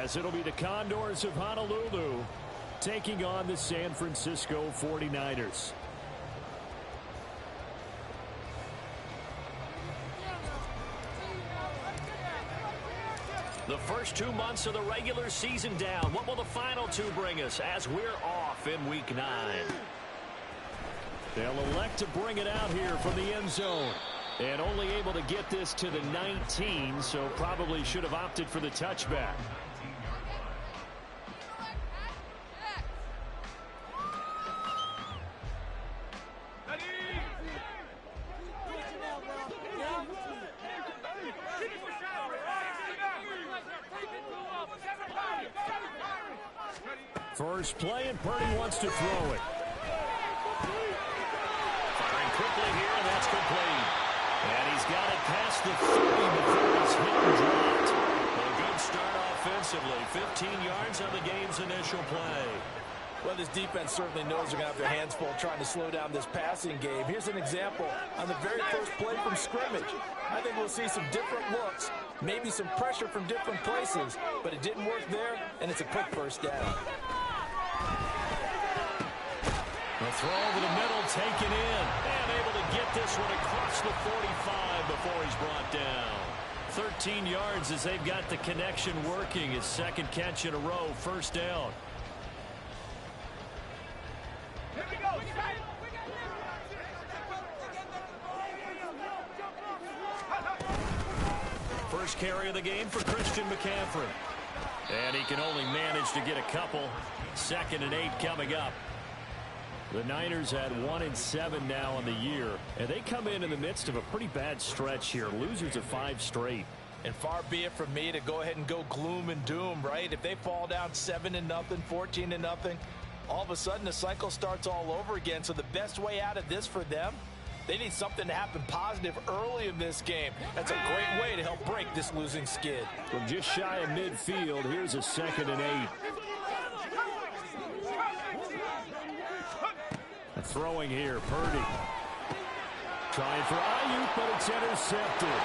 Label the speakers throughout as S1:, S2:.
S1: as it'll be the Condors of Honolulu taking on the San Francisco 49ers. The first 2 months of the regular season down. What will the final 2 bring us as we're off in Week 9? They'll elect to bring it out here from the end zone. And only able to get this to the 19, so probably should have opted for the touchback. First play, and Purdy wants to throw it. Firing quickly here, and that's complete. And he's got it past the 30 before he's hit and dropped. A good start offensively. 15 yards on the game's initial play.
S2: Well, this defense certainly knows they're going to have their hands full trying to slow down this passing game. Here's an example on the very first play from scrimmage. I think we'll see some different looks, maybe some pressure from different places, but it didn't work there, and it's a quick first down.
S1: The throw over the middle, taken in, and able to get this one across the 45 before he's brought down. 13 yards as they've got the connection working. His second catch in a row, first down. First carry of the game for Christian McCaffrey. And he can only manage to get a couple. 2nd and 8 coming up. The Niners at 1-7 now on the year, and they come in the midst of a pretty bad stretch here. Losers of 5 straight.
S2: And far be it from me to go ahead and go gloom and doom, right? If they fall down 7-0, 14-0, all of a sudden the cycle starts all over again. So the best way out of this for them, they need something to happen positive early in this game. That's a great way to help break this losing skid.
S1: From just shy of midfield, here's a 2nd and 8. Throwing here, Purdy. Trying for Ayuk, but it's intercepted.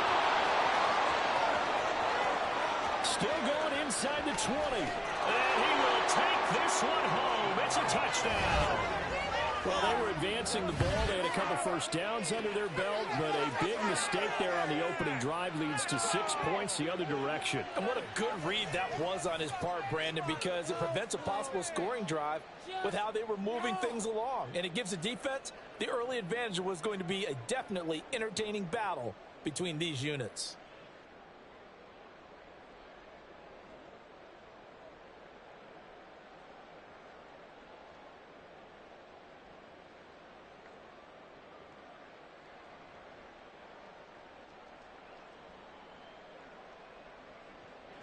S1: Still going inside the 20. And he will take this one home. It's a touchdown. Well, they were advancing the ball. They had a couple first downs under their belt, but a big mistake there on the opening drive leads to 6 points the other direction.
S2: And what a good read that was on his part, Brandon, because it prevents a possible scoring drive with how they were moving things along. And it gives the defense the early advantage. Was going to be a definitely entertaining battle between these units.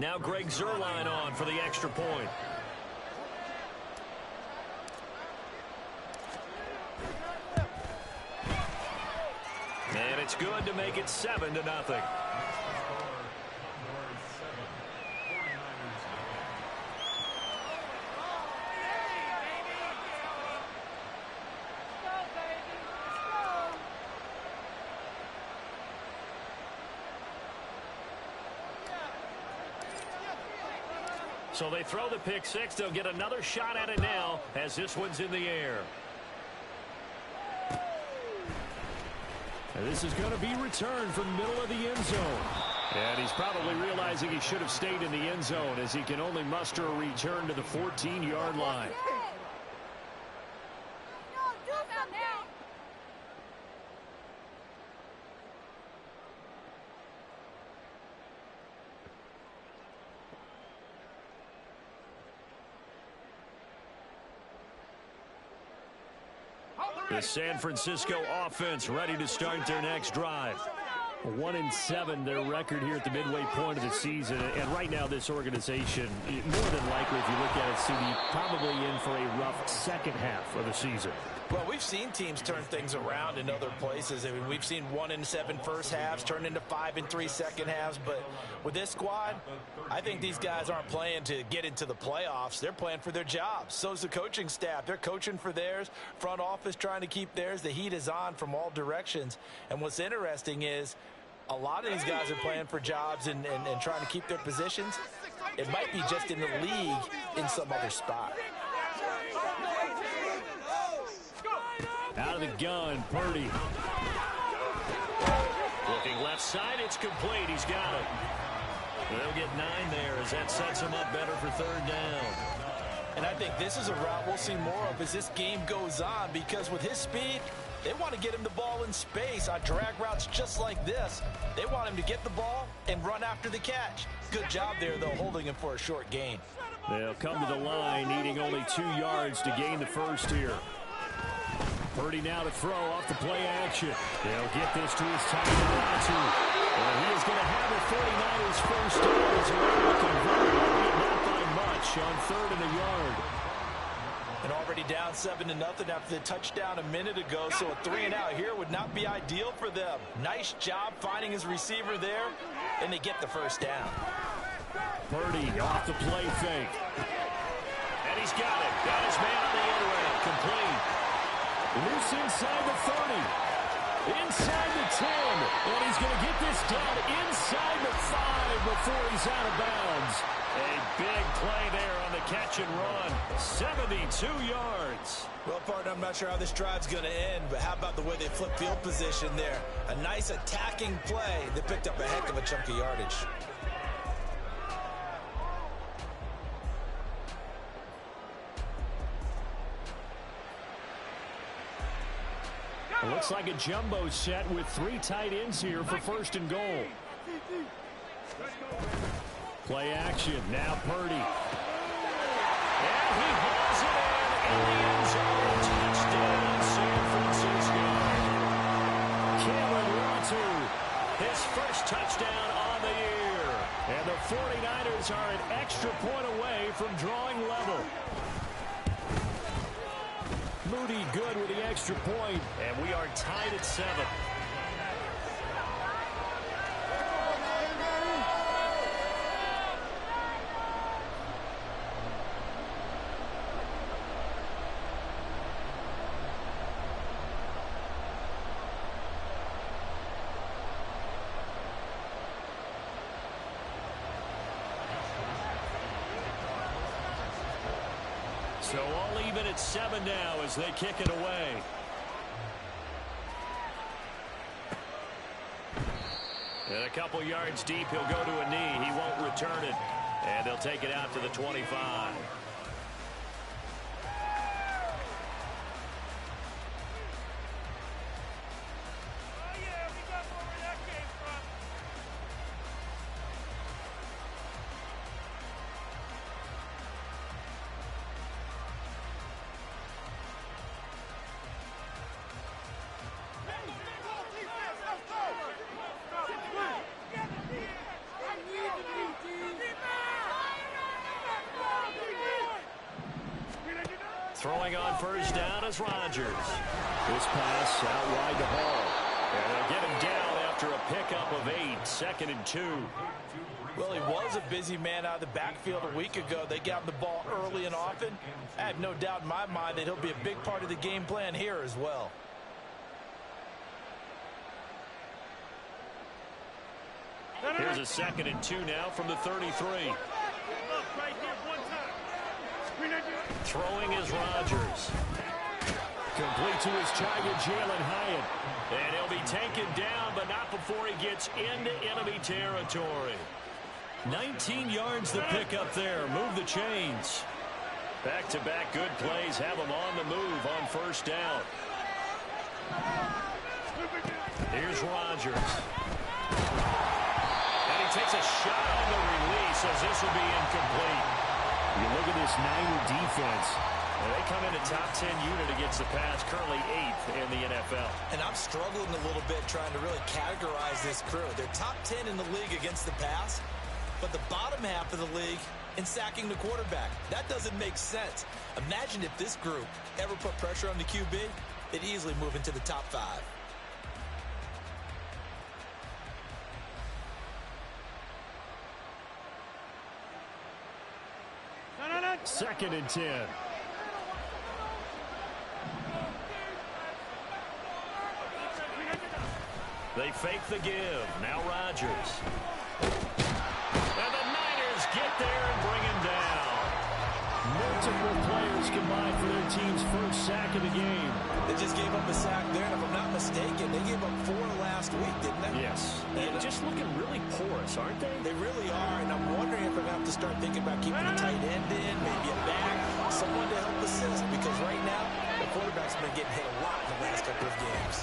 S1: Now Greg Zuerlein on for the extra point. And it's good to make it 7-0. So they throw the pick six. They'll get another shot at it now as this one's in the air. And this is going to be returned from the middle of the end zone. And he's probably realizing he should have stayed in the end zone as he can only muster a return to the 14-yard line. The San Francisco offense ready to start their next drive. 1-7 their record here at the midway point of the season. And right now this organization, more than likely if you look at it, Sudi, probably in for a rough second half of the season.
S2: Well, we've seen teams turn things around in other places. I mean, we've seen 1-7 first halves turn into 5-3 second halves. But with this squad, I think these guys aren't playing to get into the playoffs. They're playing for their jobs. So's the coaching staff. They're coaching for theirs. Front office trying to keep theirs. The heat is on from all directions. And what's interesting is a lot of these guys are playing for jobs and trying to keep their positions. It might be just in the league in some other spot.
S1: Out of the gun, Purdy. Looking left side, it's complete. He's got it. They'll get 9 there as that sets him up better for third down.
S2: And I think this is a route we'll see more of as this game goes on, because with his speed, they want to get him the ball in space on drag routes just like this. They want him to get the ball and run after the catch. Good job there, though, holding him for a short gain.
S1: They'll come to the line, needing only 2 yards to gain the first here. Purdy now to throw off the play action. They'll get this to his tight end. And he is going to have a 49ers first down as they're able to convert, albeit not by much, on 3rd and a yard.
S2: And already down 7-0 after the touchdown a minute ago, so a 3-and-out here would not be ideal for them. Nice job finding his receiver there, and they get the first down.
S1: Purdy off the play fake. And he's got it. Got his man on the end route. Complete. Loose inside the 30. Inside the 10. And he's going to get this done inside the 5 before he's out of bounds. A big play there on the catch and run. 72 yards.
S2: Well, partner, I'm not sure how this drive's going to end, but how about the way they flip field position there? A nice attacking play. They picked up a heck of a chunk of yardage.
S1: It looks like a jumbo set with 3 tight ends here for 1st and goal. Play action. Now Purdy. And he hauls it in the end zone. Touchdown, San Francisco. Kalen Ratu, his first touchdown on the year. And the 49ers are an extra point away from drawing level. Moody good with the extra point, and we are tied at 7. So all even at 7 now as they kick it away. And a couple yards deep, he'll go to a knee. He won't return it. And they'll take it out to the 25. Throwing on first down is Rodgers. This pass out wide to Hall. And they'll get him down after a pickup of 8, 2nd and 2.
S2: Well, he was a busy man out of the backfield a week ago. They got him the ball early and often. I have no doubt in my mind that he'll be a big part of the game plan here as well.
S1: Here's a 2nd and 2 now from the 33. Throwing is Rodgers. Complete to his target, Jalen Hyatt. And he'll be taken down, but not before he gets into enemy territory. 19 yards the pickup there. Move the chains. Back-to-back good plays have him on the move on first down. Here's Rodgers. And he takes a shot on the release as this will be incomplete. You look at this Niner defense. They come in a top 10 unit against the pass, currently 8th in the NFL.
S2: And I'm struggling a little bit trying to really categorize this crew. They're top 10 in the league against the pass, but the bottom half of the league in sacking the quarterback. That doesn't make sense. Imagine if this group ever put pressure on the QB, they'd easily move into the top 5.
S1: 2nd and 10. They fake the give. Now Rodgers. And the Niners get there Multiple players combined for their team's first sack of the game.
S2: They just gave up a sack there, and if I'm not mistaken, they gave up 4 last week, didn't they?
S1: Yes. And just looking really porous, aren't they?
S2: They really are, and I'm wondering if I'm going to have to start thinking about keeping a tight end in, maybe a back, someone to help assist, because right now, the quarterback's been getting hit a lot in the last couple of games.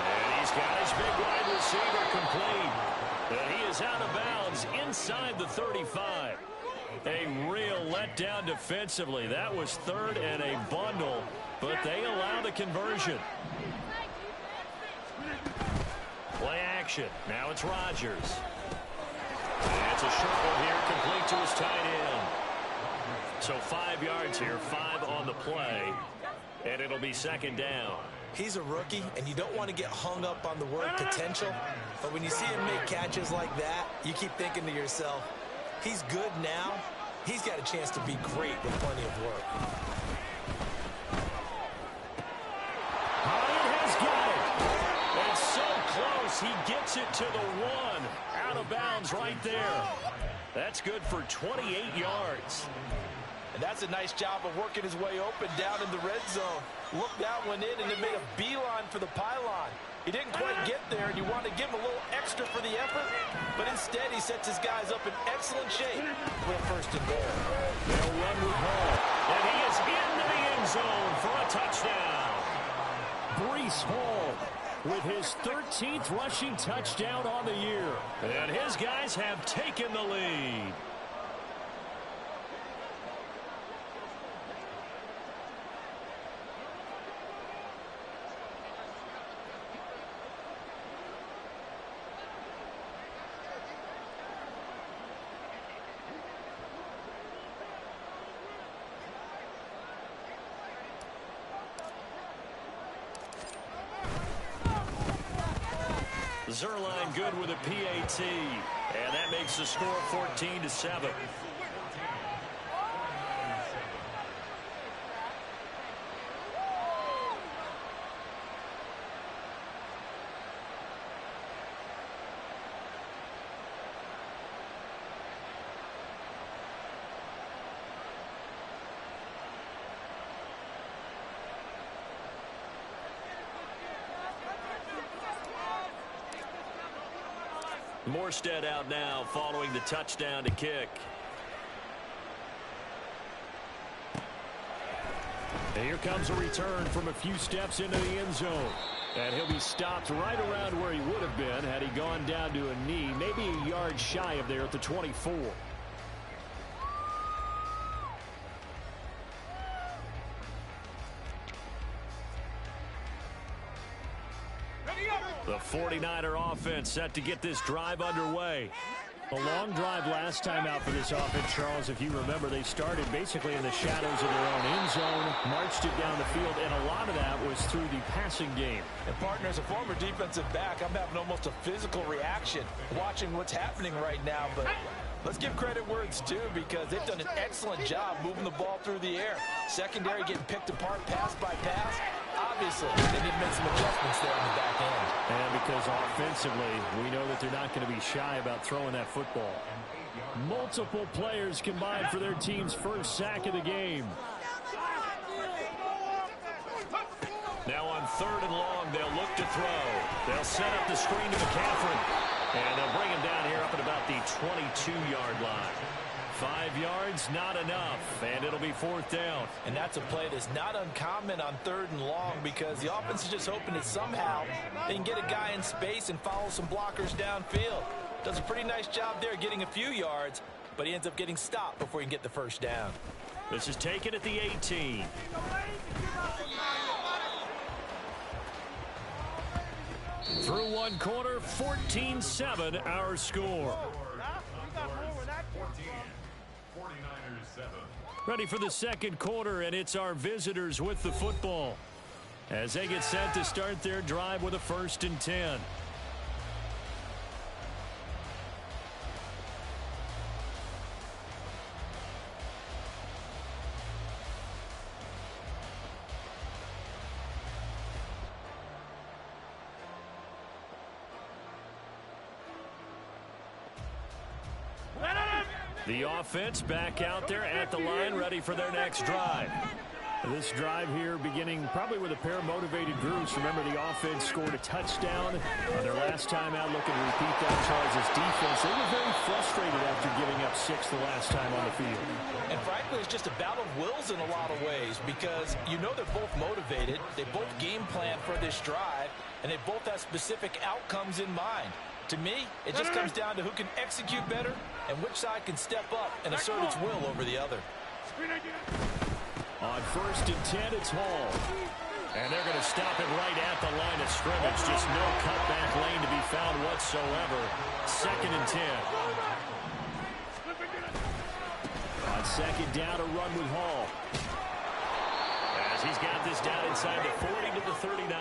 S1: And he's got his big wide receiver complete. And he is out of bounds inside the 35. A real letdown defensively. That was third and a bundle, but they allow the conversion. Play action. Now it's Rodgers. And it's a short one here, complete to his tight end. So 5 yards here, 5 on the play, and it'll be second down.
S2: He's a rookie, and you don't want to get hung up on the word potential, but when you see him make catches like that, you keep thinking to yourself, he's good now. He's got a chance to be great with plenty of work.
S1: Bryant has got it. And so close, he gets it to the 1. Out of bounds right there. That's good for 28 yards.
S2: And that's a nice job of working his way open down in the red zone. Looked that one in and then made a beeline for the pylon. He didn't quite get there, and you want to give him a little extra for the effort, but instead he sets his guys up in excellent shape with first and goal.
S1: They'll run with Hall, and he is into the end zone for a touchdown. Breece Hall with his 13th rushing touchdown on the year, and his guys have taken the lead. Zerline good with a PAT, and that makes the score 14-7. Morstead out now following the touchdown to kick. And here comes a return from a few steps into the end zone. And he'll be stopped right around where he would have been had he gone down to a knee, maybe a yard shy of there at the 24. The 49er offense set to get this drive underway. A long drive last time out for this offense, Charles. If you remember, they started basically in the shadows of their own end zone, marched it down the field, and a lot of that was through the passing game.
S2: And, partner, as a former defensive back, I'm having almost a physical reaction watching what's happening right now. But let's give credit where it's due, because they've done an excellent job moving the ball through the air. Secondary getting picked apart pass by pass. Obviously, they need to make some adjustments there on the back end.
S1: And because offensively, we know that they're not going to be shy about throwing that football. Multiple players combined for their team's first sack of the game. Now on 3rd and long, they'll look to throw. They'll set up the screen to McCaffrey. And they'll bring him down here up at about the 22-yard line. 5 yards, not enough, and it'll be 4th down.
S2: And that's a play that's not uncommon on 3rd and long, because the offense is just hoping that somehow they can get a guy in space and follow some blockers downfield. Does a pretty nice job there getting a few yards, but he ends up getting stopped before he can get the first down.
S1: This is taken at the 18. Through one quarter, 14-7 our score. Ready for the second quarter, and it's our visitors with the football as they get set to start their drive with a 1st and 10. The offense back out there at the line, ready for their next drive. This drive here beginning probably with a pair of motivated groups. Remember, the offense scored a touchdown their last time out, looking to repeat that charge as defense. They were very frustrated after giving up 6 the last time on the field.
S2: And frankly, it's just a battle of wills in a lot of ways because you know they're both motivated. They both game plan for this drive, and they both have specific outcomes in mind. To me, it just comes down to who can execute better and which side can step up and assert its will over the other.
S1: On 1st and 10, it's Hall. And they're going to stop it right at the line of scrimmage. Just no cutback lane to be found whatsoever. 2nd and 10. On 2nd down, a run with Hall. As he's got this down inside the 40 to the 39.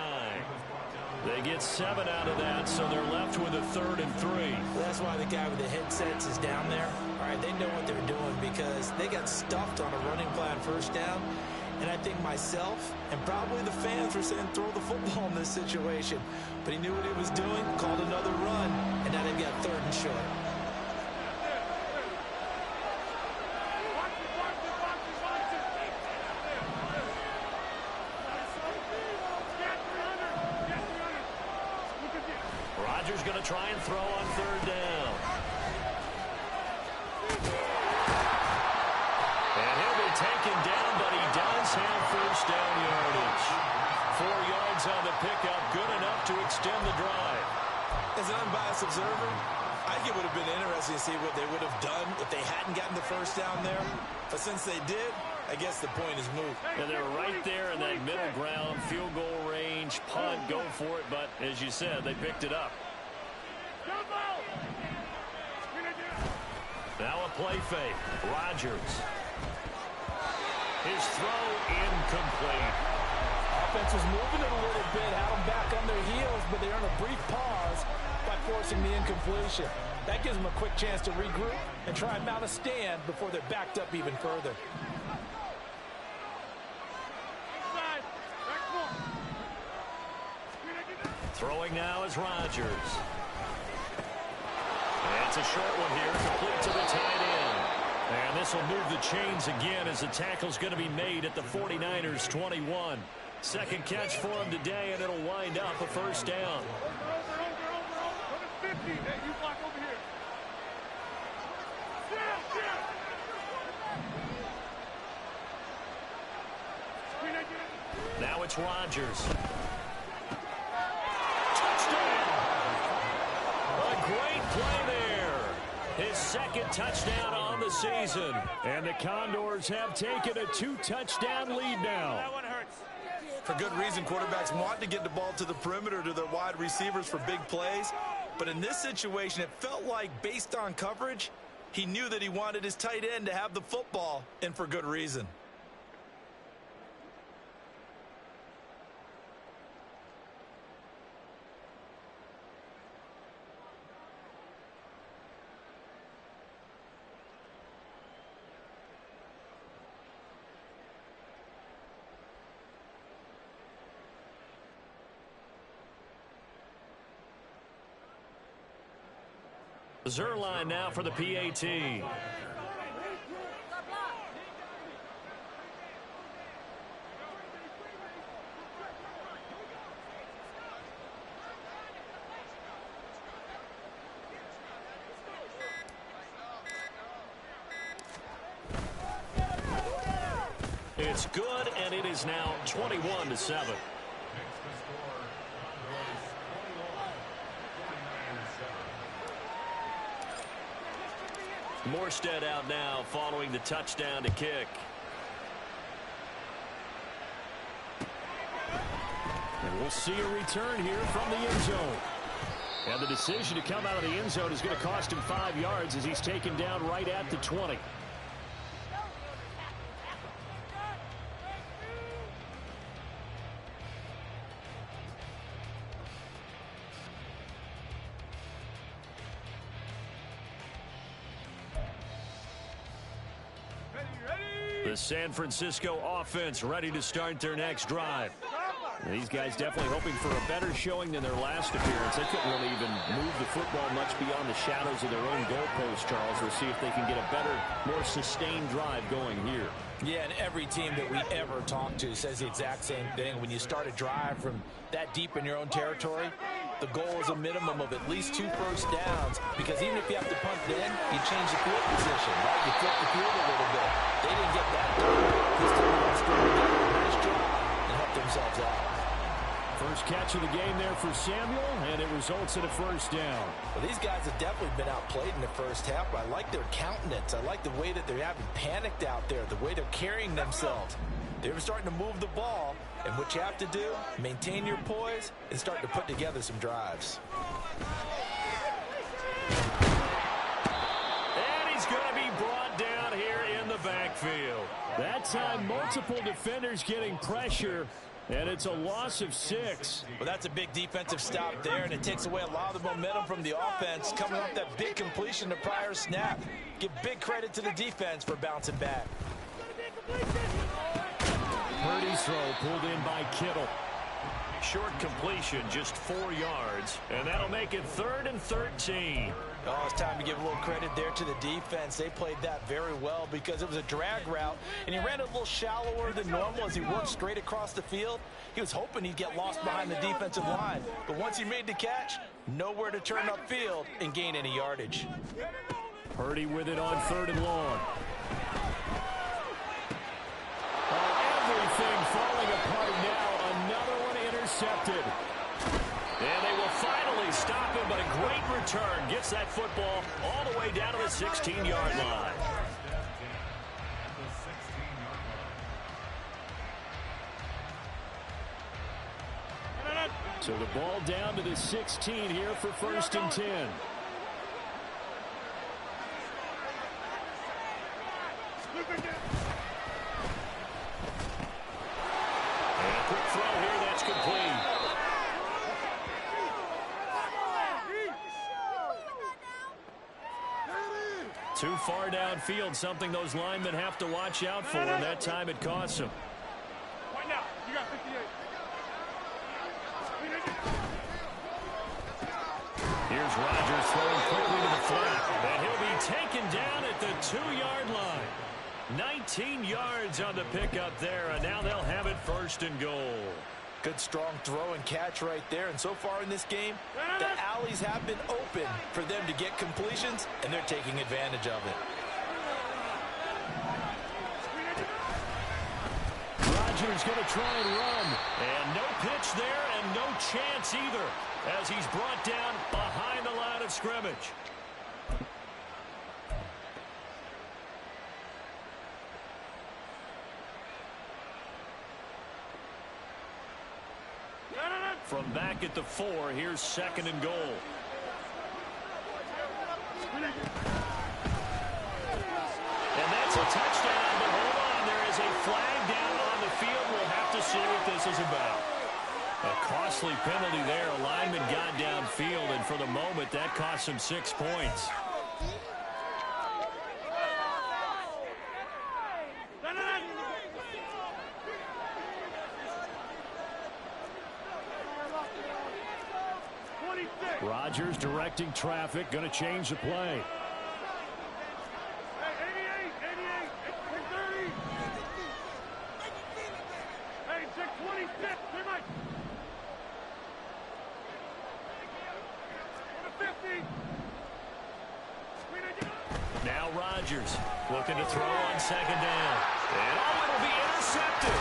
S1: They get 7 out of that, so they're left with a 3rd and 3.
S2: Well, that's why the guy with the headsets is down there. All right, they know what they're doing because they got stuffed on a running play on 1st down. And I think myself and probably the fans were saying throw the football in this situation. But he knew what he was doing, called another run, and now they've got 3rd and short.
S1: Rodgers going to try and throw on 3rd down. And he'll be taken down, but he does have 1st down yardage. 4 yards on the pickup, good enough to extend the drive.
S2: As an unbiased observer, I think it would have been interesting to see what they would have done if they hadn't gotten the 1st down there. But since they did, I guess the point is moot.
S1: And they were right there in that middle ground, field goal range, punt, go for it. But as you said, they picked it up. Now a play fake. Rodgers. His throw incomplete.
S2: Offense was moving it a little bit, had them back on their heels, but they earned a brief pause by forcing the incompletion. That gives them a quick chance to regroup and try and mount a stand before they're backed up even further.
S1: Throwing now is Rodgers. And it's a short one here, complete to the tight end. And this will move the chains again as the tackle's going to be made at the 49ers 21. 2nd catch for him today, and it'll wind up a 1st down. Now it's Rodgers. Great play there. His 2nd touchdown on the season. And the Condors have taken a 2-touchdown lead now.
S3: That one hurts.
S2: For good reason, quarterbacks want to get the ball to the perimeter to their wide receivers for big plays. But in this situation, it felt like based on coverage, he knew that he wanted his tight end to have the football, and for good reason.
S1: Zerline now for the PAT. It's good, and it is now 21-7. Morstead out now following the touchdown to kick. And we'll see a return here from the end zone. And the decision to come out of the end zone is going to cost him 5 yards as he's taken down right at the 20. The San Francisco offense ready to start their next drive. These guys definitely hoping for a better showing than their last appearance. They couldn't really even move the football much beyond the shadows of their own goalpost, Charles. We'll see if they can get a better, more sustained drive going here.
S2: Yeah, and every team that we ever talk to says the exact same thing. When you start a drive from that deep in your own territory, the goal is a minimum of at least 2 first downs, because even if you have to punt then, you change the field position, right? You flip the field a little bit. They didn't get that done. This team wants to do a nice job and help themselves out.
S1: First catch of the game there for Samuel, and it results in a first down.
S2: Well, these guys have definitely been outplayed in the first half, but I like their countenance. I like the way that they're having panicked out there, the way they're carrying themselves. They're starting to move the ball, and what you have to do, maintain your poise and start to put together some drives.
S1: And he's going to be brought down here in the backfield. That time, multiple defenders getting pressure. And it's a loss of 6.
S2: Well, that's a big defensive stop there, and it takes away a lot of the momentum from the offense coming off that big completion the prior snap. Give big credit to the defense for bouncing back.
S1: Purdy's throw pulled in by Kittle. Short completion, just 4 yards, and that'll make it 3rd and 13.
S2: Oh, it's time to give a little credit there to the defense. They played that very well because it was a drag route, and he ran it a little shallower than normal as he worked straight across the field. He was hoping he'd get lost behind the defensive line, but once he made the catch, nowhere to turn upfield and gain any yardage.
S1: Purdy with it on 3rd and long. Everything falling apart now. Another one intercepted. And they will finally stop him, but a great return. Gets that football all the way down to the 16-yard line. So the ball down to the 16 here for 1st and 10. And a quick throw here, that's complete. Too far downfield, something those linemen have to watch out for, and that time it costs them.
S3: Right now, you got 58.
S1: Here's Rodgers throwing quickly to the flat, and he'll be taken down at the 2-yard line. 19 yards on the pickup there, and now they'll have it 1st and goal.
S2: Good strong throw and catch right there, and so far in this game, the alleys have been open for them to get completions, and they're taking advantage of it.
S1: Rodgers going to try and run, and no pitch there and no chance either as he's brought down behind the line of scrimmage. From back at the 4, here's 2nd and goal. And that's a touchdown, but hold on, there is a flag down on the field. We'll have to see what this is about. A costly penalty there. A lineman got downfield, and for the moment, that cost him 6 points. Rodgers directing traffic, going to change the play. Now Rodgers looking to throw on 2nd down. And it'll be intercepted.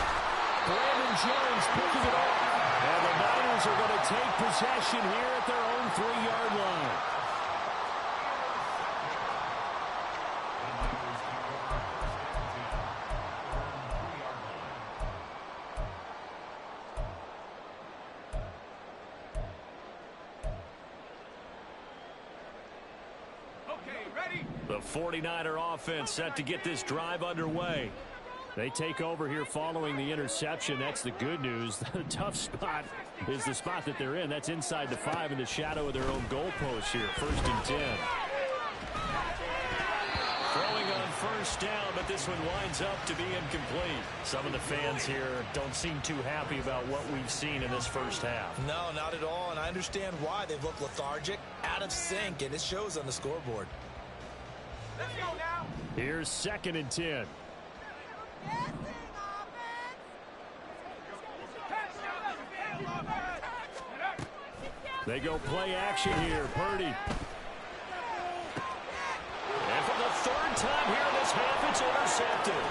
S1: Brandon Jones picking it off. And the Niners are going to take possession here at their own 3-yard line. The 49er offense set to get this drive underway. They take over here following the interception. That's the good news. The tough spot is the spot that they're in. That's inside the 5 in the shadow of their own goalpost here. 1st and 10. Throwing on 1st first down, but this one winds up to be incomplete. Some of the fans here don't seem too happy about what we've seen in this first half.
S2: No, not at all, and I understand why. They've looked lethargic, out of sync, and it shows on the scoreboard.
S3: Let's go now.
S1: Here's 2nd and 10. They go play action here. Purdy. And for the 3rd time here in this half, it's intercepted.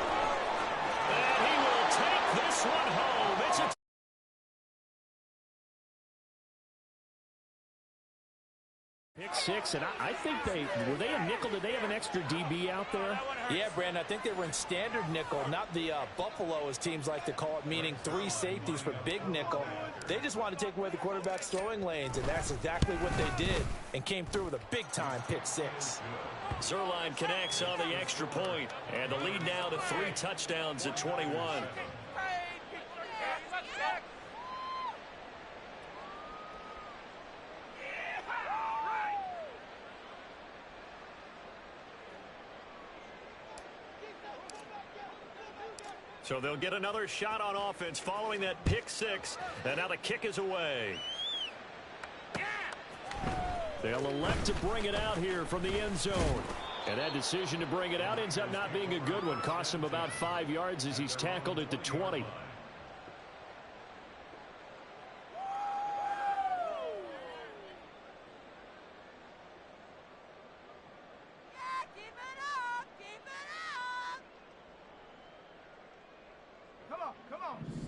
S1: And he will take this one home. It's a pick 6, and I think were they a nickel? Did they have an extra DB out there?
S2: Yeah, Brandon, I think they were in standard nickel, not the Buffalo, as teams like to call it, meaning 3 safeties for big nickel. They just wanted to take away the quarterback's throwing lanes, and that's exactly what they did, and came through with a big-time pick 6.
S1: Zerline connects on the extra point, and the lead now to 3 touchdowns at 21. So they'll get another shot on offense following that pick 6, and now the kick is away. They'll elect to bring it out here from the end zone. And that decision to bring it out ends up not being a good one. Costs him about 5 yards as he's tackled at the 20.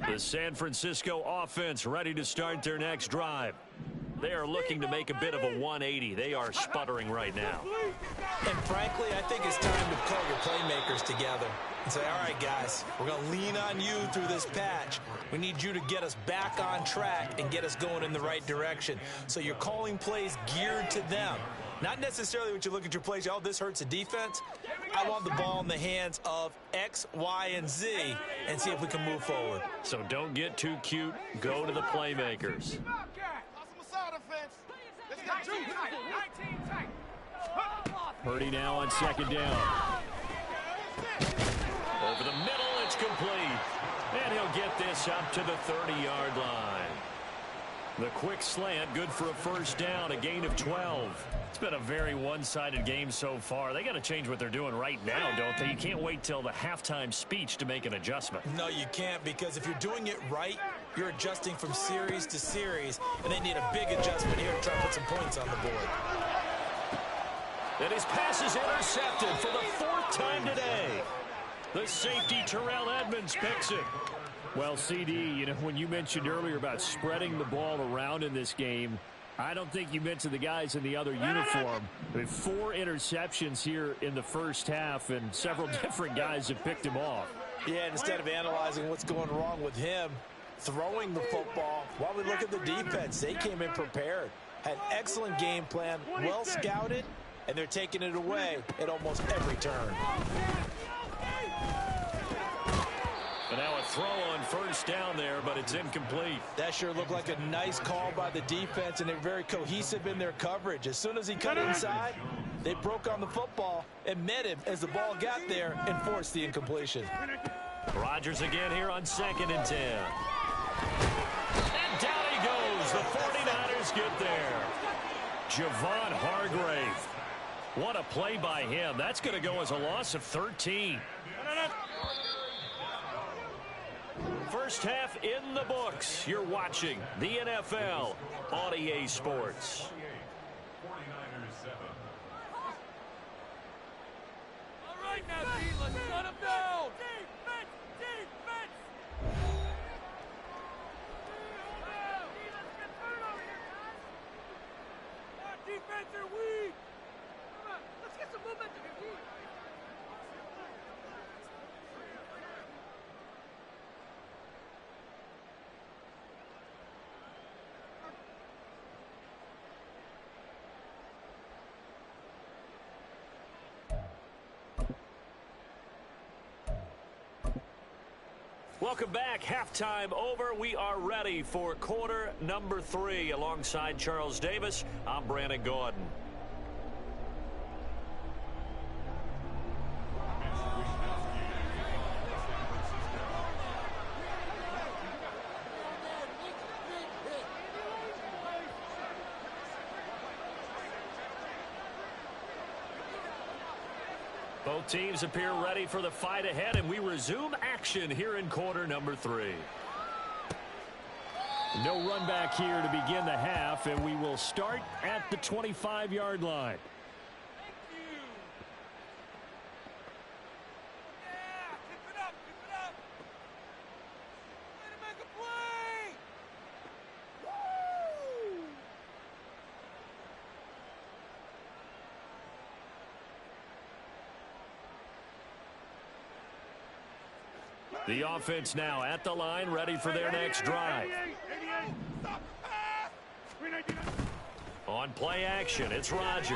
S1: The San Francisco offense ready to start their next drive. They are looking to make a bit of a 180. They are sputtering right now.
S2: And frankly, I think it's time to call your playmakers together and say, all right, guys, we're going to lean on you through this patch. We need you to get us back on track and get us going in the right direction. So you're calling plays geared to them. Not necessarily what you look at your plays, oh, this hurts the defense. I want the ball in the hands of X, Y, and Z and see if we can move forward.
S1: So don't get too cute. Go to the playmakers. Purdy now on 2nd down. Over the middle, it's complete. And he'll get this up to the 30-yard line. The quick slant, good for a first down, a gain of 12. It's been a very one-sided game so far. They got to change what they're doing right now, don't they? You can't wait till the halftime speech to make an adjustment.
S2: No, you can't, because if you're doing it right, you're adjusting from series to series, and they need a big adjustment here to try to put some points on the board.
S1: And his pass is intercepted for the 4th time today. The safety, Terrell Edmonds, picks it. Well, CD, you know, when you mentioned earlier about spreading the ball around in this game, I don't think you mentioned the guys in the other uniform. I mean, 4 interceptions here in the first half, and several different guys have picked him off.
S2: Yeah, and instead of analyzing what's going wrong with him, throwing the football, while we look at the defense, they came in prepared. Had excellent game plan, well scouted, and they're taking it away at almost every turn.
S1: And now a throw on first down there, but it's incomplete.
S2: That sure looked like a nice call by the defense, and they're very cohesive in their coverage. As soon as he cut inside, they broke on the football and met him as the ball got there and forced the incompletion.
S1: Rodgers again here on 2nd and 10. And down he goes. The 49ers get there. Javon Hargrave. What a play by him. That's going to go as a loss of 13. First half in the books. You're watching the NFL on EA Sports.
S3: All right now, D, let's shut him down. Defense, defense. Our defense are weak. Come on, let's get some momentum here, D.
S1: Welcome back. Halftime over. We are ready for quarter number 3. Alongside Charles Davis, I'm Brandon Gordon. Both teams appear ready for the fight ahead, and we resume action here in quarter number 3. No run back here to begin the half, and we will start at the 25-yard line. The offense now at the line, ready for their next drive. On play action, it's Rodgers.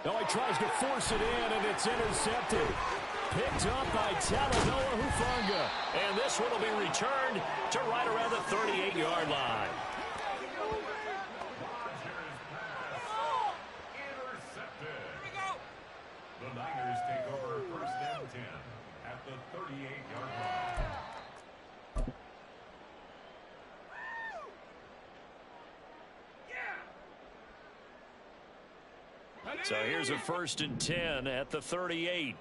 S1: Oh, he tries to force it in, and it's intercepted. Picked up by Talanoa Hufanga. And this one will be returned to right around the 38-yard line.
S4: The Niners take over first down 10 at the 38-yard line.
S1: So here's a 1st and 10 at the 38.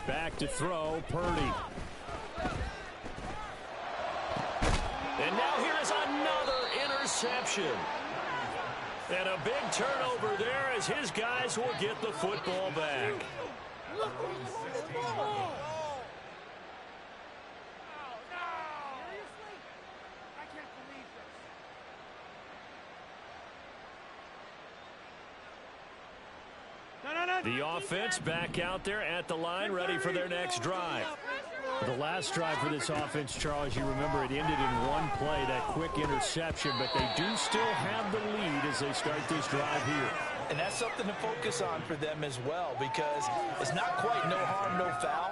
S1: Back to throw, Purdy. And now here is another interception. And a big turnover there as his guys will get the football back. The offense back out there at the line, ready for their next drive. The last drive for this offense, Charles, you remember it ended in one play, that quick interception, but they do still have the lead as they start this drive here.
S2: And that's something to focus on for them as well, because it's not quite no harm, no foul,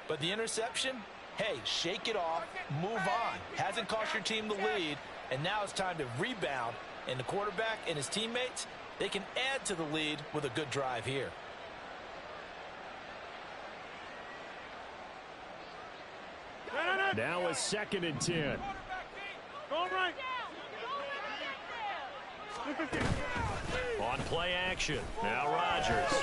S2: but the interception, hey, shake it off, move on. Hasn't cost your team the lead, and now it's time to rebound, and the quarterback and his teammates, they can add to the lead with a good drive here.
S1: Now a 2nd and 10. On play action. Now Rodgers.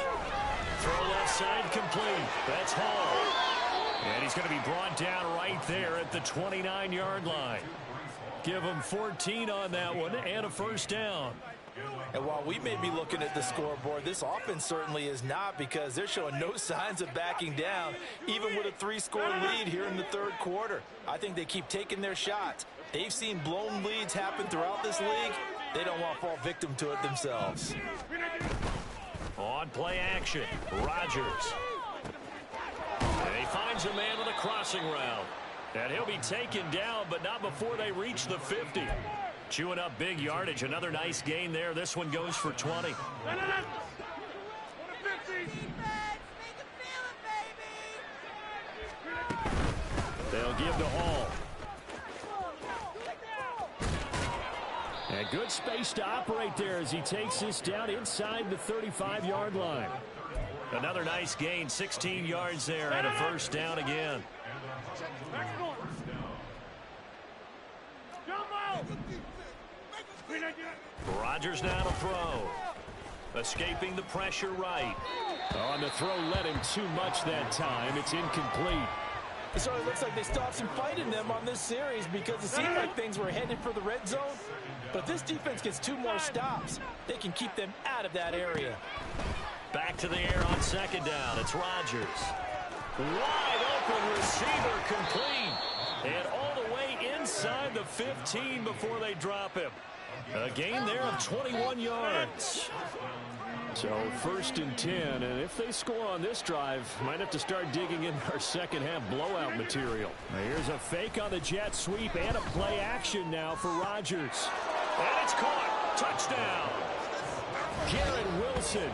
S1: Throw left side complete. That's Hall. And he's going to be brought down right there at the 29-yard line. Give him 14 on that one and a 1st down.
S2: And while we may be looking at the scoreboard, this offense certainly is not, because they're showing no signs of backing down, even with a 3-score lead here in the 3rd quarter. I think they keep taking their shots. They've seen blown leads happen throughout this league. They don't want to fall victim to it themselves.
S1: On play action, Rodgers. And he finds a man with a crossing route. And he'll be taken down, but not before they reach the 50. Chewing up big yardage. Another nice gain there. This one goes for 20. They'll give to Hall. And good space to operate there as he takes this down inside the 35-yard line. Another nice gain, 16 yards there, and a 1st down again. Rodgers now to throw. Escaping the pressure right. On the throw, led him too much that time. It's incomplete.
S2: So it looks like they still have some fight in them on this series, because it seemed like things were headed for the red zone. But if this defense gets 2 more stops, they can keep them out of that area.
S1: Back to the air on 2nd down. It's Rodgers. Wide open receiver complete. And all the way inside the 15 before they drop him. A gain there of 21 yards. So 1st and 10, and if they score on this drive, might have to start digging in our 2nd half blowout material. Here's a fake on the jet sweep and a play action now for Rodgers. And it's caught. Touchdown. Garrett Wilson,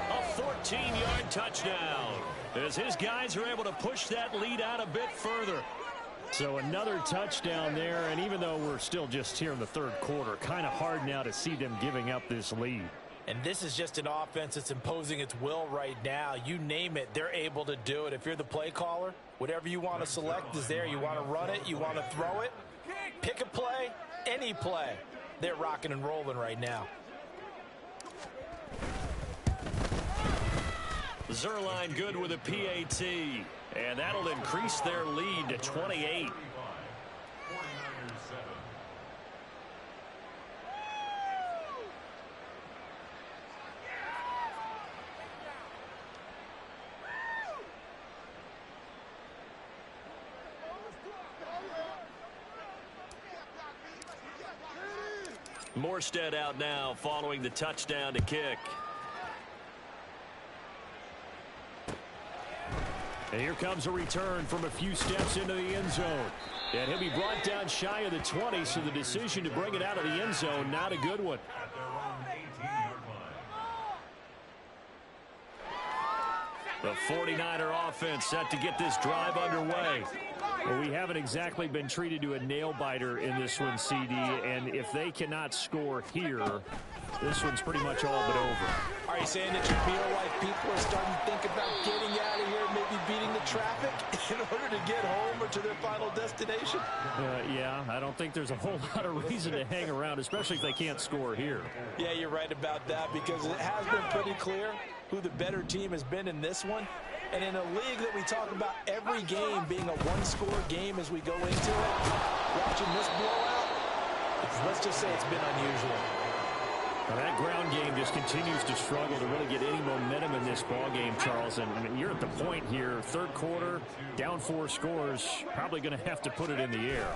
S1: a 14-yard touchdown, as his guys are able to push that lead out a bit further. So another touchdown there, and even though we're still just here in the 3rd quarter, kind of hard now to see them giving up this lead.
S2: And this is just an offense that's imposing its will right now. You name it, they're able to do it. If you're the play caller, whatever you want to select is there. You want to run it, you want to throw it, Pick a play, any play. They're rocking and rolling right now.
S1: Zerline good with a PAT, and that'll increase their lead to 28. Morstead out now following the touchdown to kick. And here comes a return from a few steps into the end zone. And he'll be brought down shy of the 20, so the decision to bring it out of the end zone, not a good one. The 49er offense set to get this drive underway. Well, we haven't exactly been treated to a nail-biter in this one, CD, and if they cannot score here, this one's pretty much all but over.
S2: Are you saying that you feel like people are starting to think about getting out of here, maybe beating the traffic in order to get home or to their final destination?
S1: Yeah, I don't think there's a whole lot of reason to hang around, especially if they can't score here.
S2: Yeah, you're right about that, because it has been pretty clear who the better team has been in this one. And in a league that we talk about every game being a one-score game as we go into it, watching this blowout, let's just say it's been unusual.
S1: Now that ground game just continues to struggle to really get any momentum in this ball game, Charles. And I mean, you're at the point here, third quarter, down 4 scores, probably going to have to put it in the air.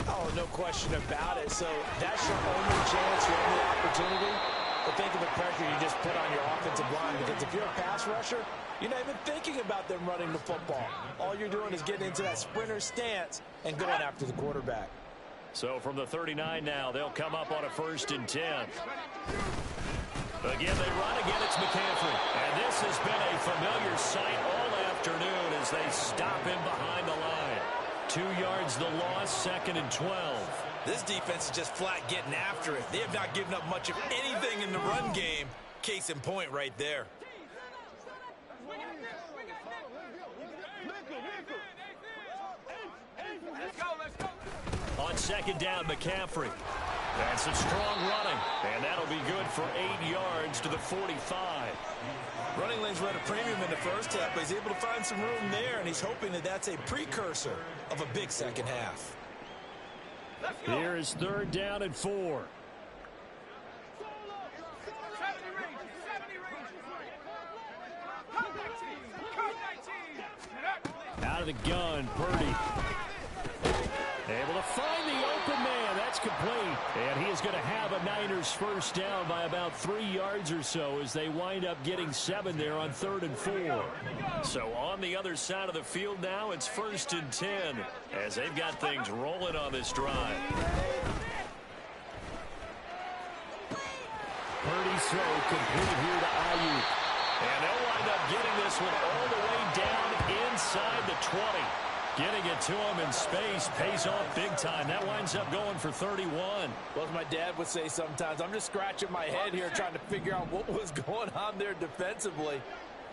S2: Oh, no question about it. So that's your only chance, your only opportunity. But think of the pressure you just put on your offensive line, because if you're a pass rusher, you're not even thinking about them running the football. All you're doing is getting into that sprinter stance and going after the quarterback.
S1: So from the 39 now, they'll come up on a 1st and 10. Again, they run again. It's McCaffrey. And this has been a familiar sight all afternoon as they stop him behind the line. 2 yards the loss, 2nd and 12.
S2: This defense is just flat getting after it. They have not given up much of anything in the run game. Case in point right there.
S1: On 2nd down, McCaffrey. And some strong running. And that'll be good for 8 yards to the 45.
S2: Running lanes were at a premium in the first half, but he's able to find some room there, and he's hoping that that's a precursor of a big second half.
S1: Here is 3rd down and 4. Out of the gun, Purdy. Able to find the open man. That's complete. And he is going to have a Niners first down by about 3 yards or so as they wind up getting 7 there on 3rd and 4. So on the other side of the field now, it's 1st and 10 as they've got things rolling on this drive. Purdy's throw complete here to Ayuk. And they'll wind up getting this one all the way down inside the 20. Getting it to him in space pays off big time. That winds up going for 31.
S2: Well, as my dad would say sometimes, I'm just scratching my head here trying to figure out what was going on there defensively.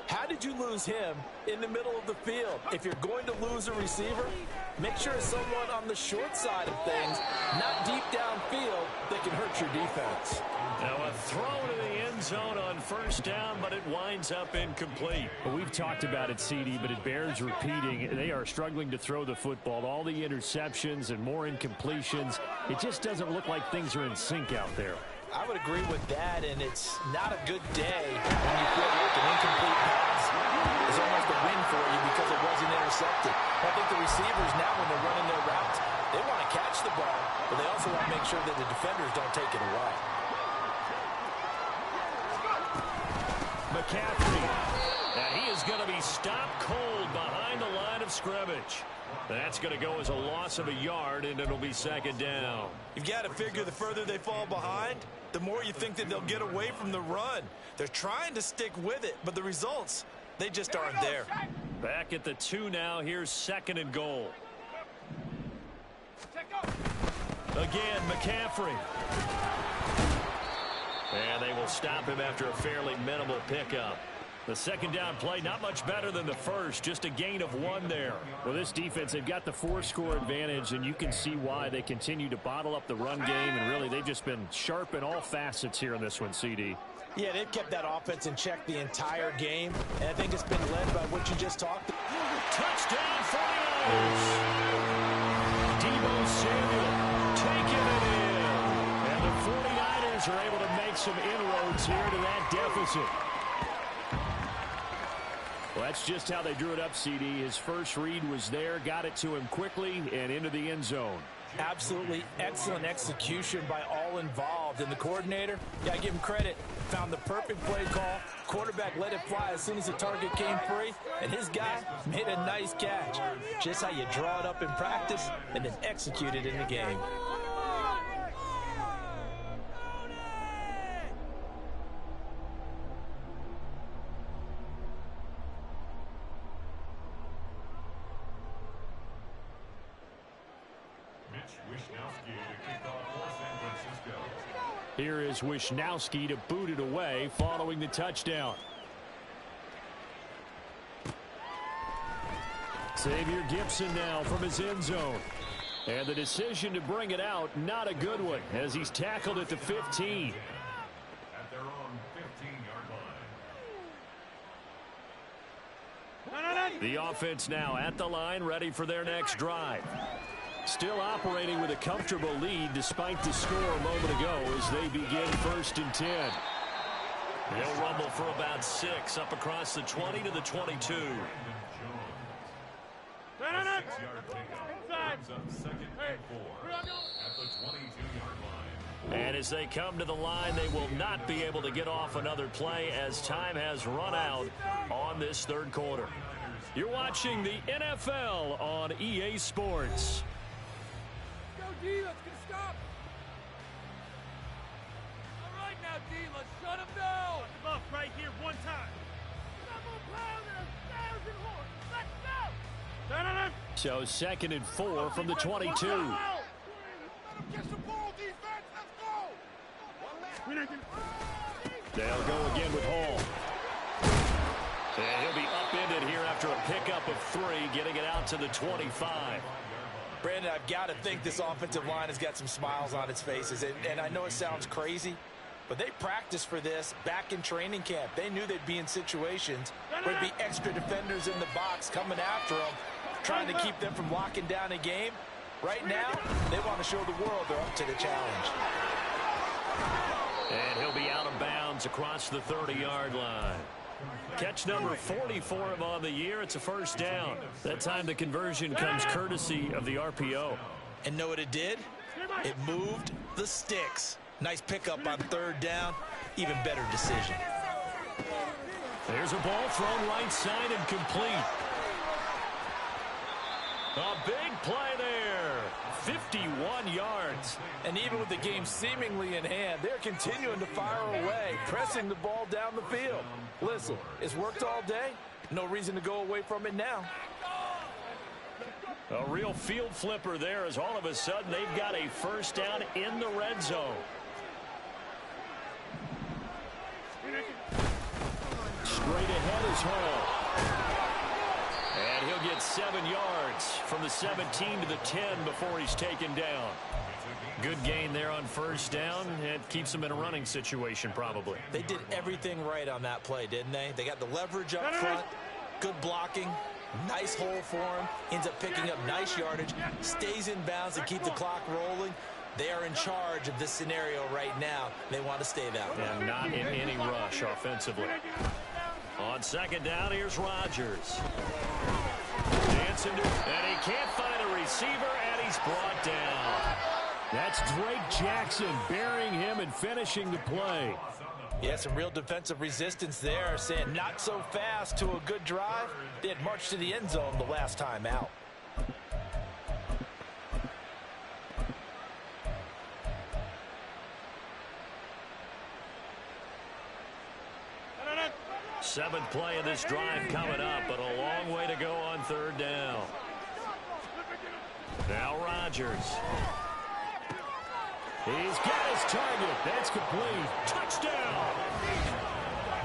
S2: How did you lose him in the middle of the field? If you're going to lose a receiver, make sure it's someone on the short side of things, not deep downfield, that can hurt your defense.
S1: Now a throw to the end zone on 1st down, but it winds up incomplete. Well, we've talked about it, CD, but it bears repeating. They are struggling to throw the football. All the interceptions and more incompletions. It just doesn't look like things are in sync out there.
S2: I would agree with that, and it's not a good day when you feel like an incomplete pass is almost a win for you because it wasn't intercepted. I think the receivers now, when they're running their routes, they want to catch the ball, but they also want to make sure that the defenders don't take it away.
S1: McCaffrey. And he is going to be stopped cold behind the line of scrimmage. That's going to go as a loss of a yard, and it'll be 2nd down.
S2: You've got to figure the further they fall behind, the more you think that they'll get away from the run. They're trying to stick with it, but the results, they just aren't there.
S1: Back at the 2 now. Here's 2nd and goal. Again, McCaffrey. And they will stop him after a fairly minimal pickup. The second down play, not much better than the first, just a gain of 1 there. Well, this defense, they've got the 4-score advantage, and you can see why they continue to bottle up the run game, and really they've just been sharp in all facets here in this one, CD.
S2: Yeah, they've kept that offense in check the entire game, and I think it's been led by what you just talked about.
S1: Touchdown 49ers! Deebo Samuel taking it in. And the 49ers are able to make some inroads here to that deficit. Well, that's just how they drew it up, CD. His first read was there, got it to him quickly, and into the end zone.
S2: Absolutely excellent execution by all involved. And the coordinator, yeah, I give him credit, found the perfect play call. Quarterback let it fly as soon as the target came free, and his guy made a nice catch. Just how you draw it up in practice and then execute it in the game.
S1: Here is Wishnowski to boot it away following the touchdown. Xavier Gibson now from his end zone. And the decision to bring it out, not a good one, as he's tackled at the 15.
S4: At their own 15-yard line.
S1: The offense now at the line, ready for their next drive. Still operating with a comfortable lead despite the score a moment ago as they begin 1st and 10. They'll rumble for about 6 up across the 20 to the 22. And as they come to the line, they will not be able to get off another play as time has run out on this 3rd quarter. You're watching the NFL on EA Sports.
S3: D, let's get a stop. All right now, D, let's shut him down. Come up right here one time.
S1: So 2nd and 4 from the 22.
S3: Get the ball, defense. Let's go.
S1: They'll go again with Hall. And he'll be upended here after a pickup of 3, getting it out to the 25.
S2: Brandon, I've got to think this offensive line has got some smiles on its faces. And I know it sounds crazy, but they practiced for this back in training camp. They knew they'd be in situations where there'd be extra defenders in the box coming after them, trying to keep them from locking down a game. Right now, they want to show the world they're up to the challenge.
S1: And he'll be out of bounds across the 30-yard line. Catch number 40 for him on the year. It's a 1st down. That time the conversion comes courtesy of the RPO.
S2: And know what it did? It moved the sticks. Nice pickup on 3rd down. Even better decision.
S1: There's a ball thrown right side and complete. A big play there. 51 yards.
S2: And even with the game seemingly in hand, they're continuing to fire away, pressing the ball down the field. Listen, it's worked all day. No reason to go away from it now.
S1: A real field flipper there as all of a sudden they've got a 1st down in the red zone. Straight ahead is Hall. And he'll get 7 yards from the 17 to the 10 before he's taken down. Good gain there on 1st down. It keeps them in a running situation probably.
S2: They did everything right on that play, didn't they? They got the leverage up front, good blocking, nice hole for him, ends up picking up nice yardage, stays in bounds to keep the clock rolling. They are in charge of this scenario right now. They want to stay that way.
S1: And not in any rush offensively. On 2nd down, here's Rodgers. Dancing to, and he can't find a receiver, and he's brought down. That's Drake Jackson burying him and finishing the play.
S2: Yeah, some real defensive resistance there, saying not so fast to a good drive. They had marched to the end zone the last time out.
S1: Seventh play of this drive coming up, but a long way to go on 3rd down. Now Rodgers. He's got his target. That's complete. Touchdown.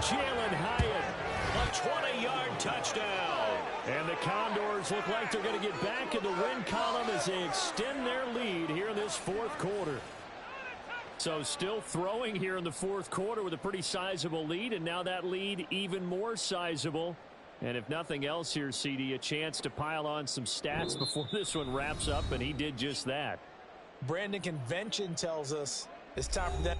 S1: Jalen Hyatt, a 20-yard touchdown. And the Condors look like they're going to get back in the win column as they extend their lead here in this fourth quarter. So still throwing here in the fourth quarter with a pretty sizable lead, and now that lead even more sizable. And if nothing else here, CD, a chance to pile on some stats before this one wraps up, and he did just that.
S2: Brandon, convention tells us it's time for that.